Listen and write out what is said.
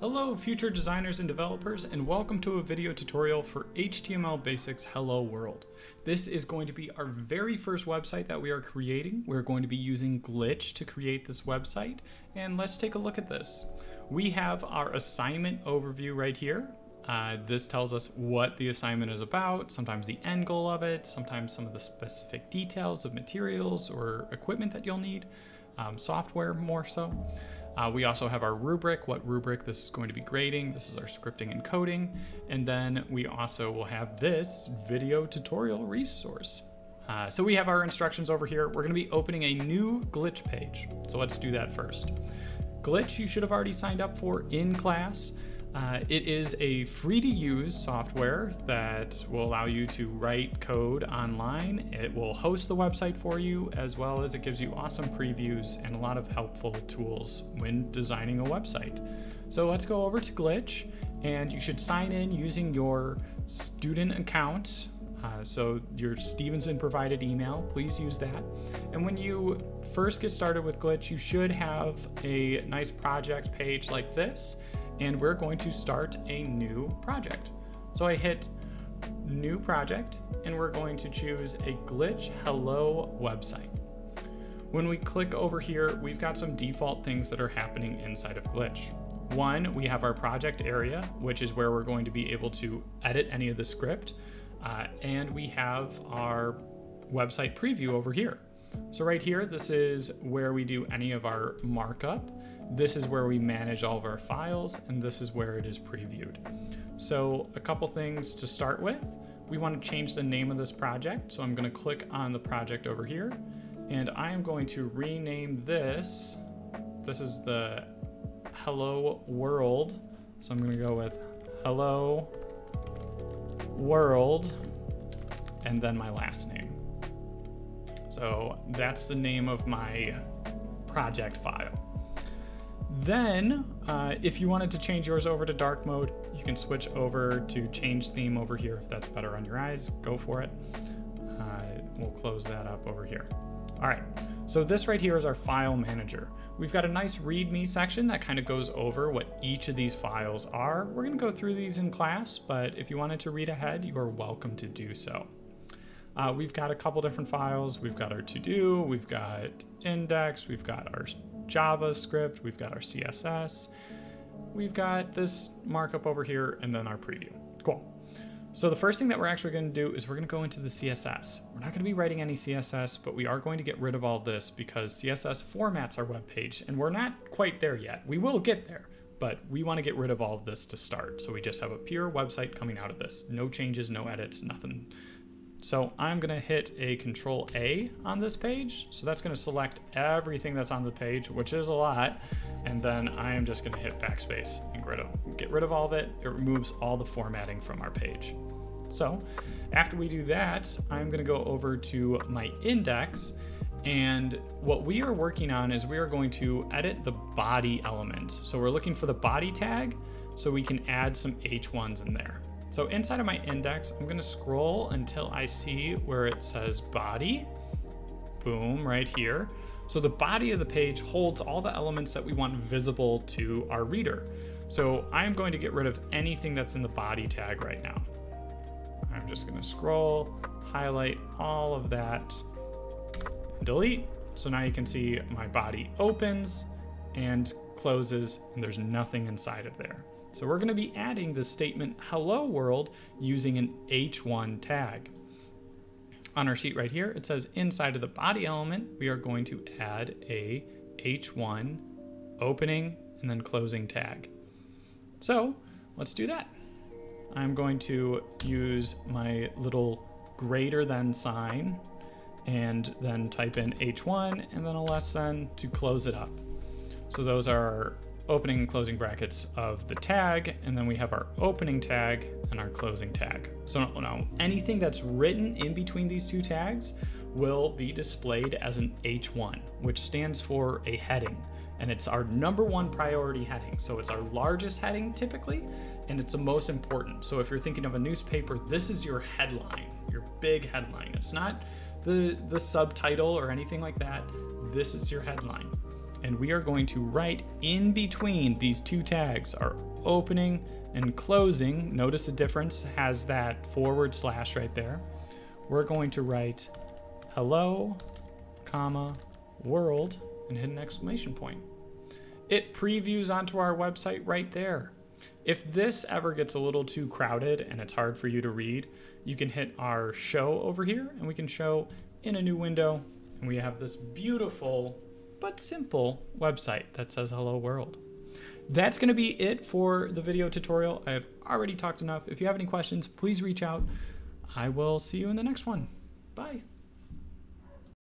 Hello future designers and developers, and welcome to a video tutorial for HTML Basics Hello World. This is going to be our very first website that we are creating. We're going to be using Glitch to create this website, and let's take a look at this. We have our assignment overview right here. This tells us what the assignment is about, sometimes the end goal of it, sometimes some of the specific details of materials or equipment that you'll need, software more so. We also have our rubric, what rubric this is going to be grading. This is our scripting and coding. And then we also will have this video tutorial resource. So we have our instructions over here. We're going to be opening a new Glitch page. So let's do that first. Glitch you should have already signed up for in class. It is a free to use software that will allow you to write code online. It will host the website for you, as well as it gives you awesome previews and a lot of helpful tools when designing a website. So let's go over to Glitch, and you should sign in using your student account. So your Stevenson provided email, please use that. And when you first get started with Glitch, you should have a nice project page like this. And we're going to start a new project. So I hit new project, and we're going to choose a Glitch Hello website. When we click over here, we've got some default things that are happening inside of Glitch. One, we have our project area, which is where we're going to be able to edit any of the script. And we have our website preview over here. So right here, this is where we do any of our markup. This is where we manage all of our files, and this is where it is previewed. So a couple things to start with. We want to change the name of this project. So I'm going to click on the project over here, and I am going to rename this. This is the Hello World. So I'm going to go with Hello World, and then my last name. So that's the name of my project file. Then, if you wanted to change yours over to dark mode, you can switch over to change theme over here. If that's better on your eyes, go for it. We'll close that up over here. All right, so this right here is our file manager. We've got a nice README section that kind of goes over what each of these files are. We're gonna go through these in class, but if you wanted to read ahead, you are welcome to do so. We've got a couple different files. We've got our to-do, we've got index, we've got our JavaScript, we've got our CSS, we've got this markup over here, and then our preview. Cool. So the first thing that we're actually going to do is we're going to go into the CSS. We're not going to be writing any CSS, but we are going to get rid of all this because CSS formats our web page, and we're not quite there yet. We will get there, but we want to get rid of all of this to start. So we just have a pure website coming out of this. No changes, no edits, nothing. So I'm going to hit a Control A on this page. So that's going to select everything that's on the page, which is a lot. And then I am just going to hit Backspace and get rid of all of it. It removes all the formatting from our page. So after we do that, I'm going to go over to my index. And what we are working on is we are going to edit the body element. So we're looking for the body tag so we can add some H1s in there. So inside of my index, I'm gonna scroll until I see where it says body. Boom, right here. So the body of the page holds all the elements that we want visible to our reader. So I'm going to get rid of anything that's in the body tag right now. I'm just gonna scroll, highlight all of that, delete. So now you can see my body opens and closes, and there's nothing inside of there. So we're going to be adding the statement hello world using an H1 tag. On our sheet right here, it says inside of the body element, we are going to add a H1 opening and then closing tag. So let's do that. I'm going to use my little greater than sign and then type in H1 and then a less than to close it up. So those are our opening and closing brackets of the tag, and then we have our opening tag and our closing tag. So now anything that's written in between these two tags will be displayed as an H1, which stands for a heading, and it's our #1 priority heading. So it's our largest heading typically, and it's the most important. So if you're thinking of a newspaper, this is your headline, your big headline. It's not the subtitle or anything like that. This is your headline. And we are going to write in between these two tags our opening and closing, notice the difference, has that / right there. We're going to write hello, comma, world, and hit an exclamation point. It previews onto our website right there. If this ever gets a little too crowded and it's hard for you to read, you can hit our show over here and we can show in a new window, and we have this beautiful but simple website that says hello world. That's going to be it for the video tutorial. I've already talked enough. If you have any questions, please reach out. I will see you in the next one. Bye.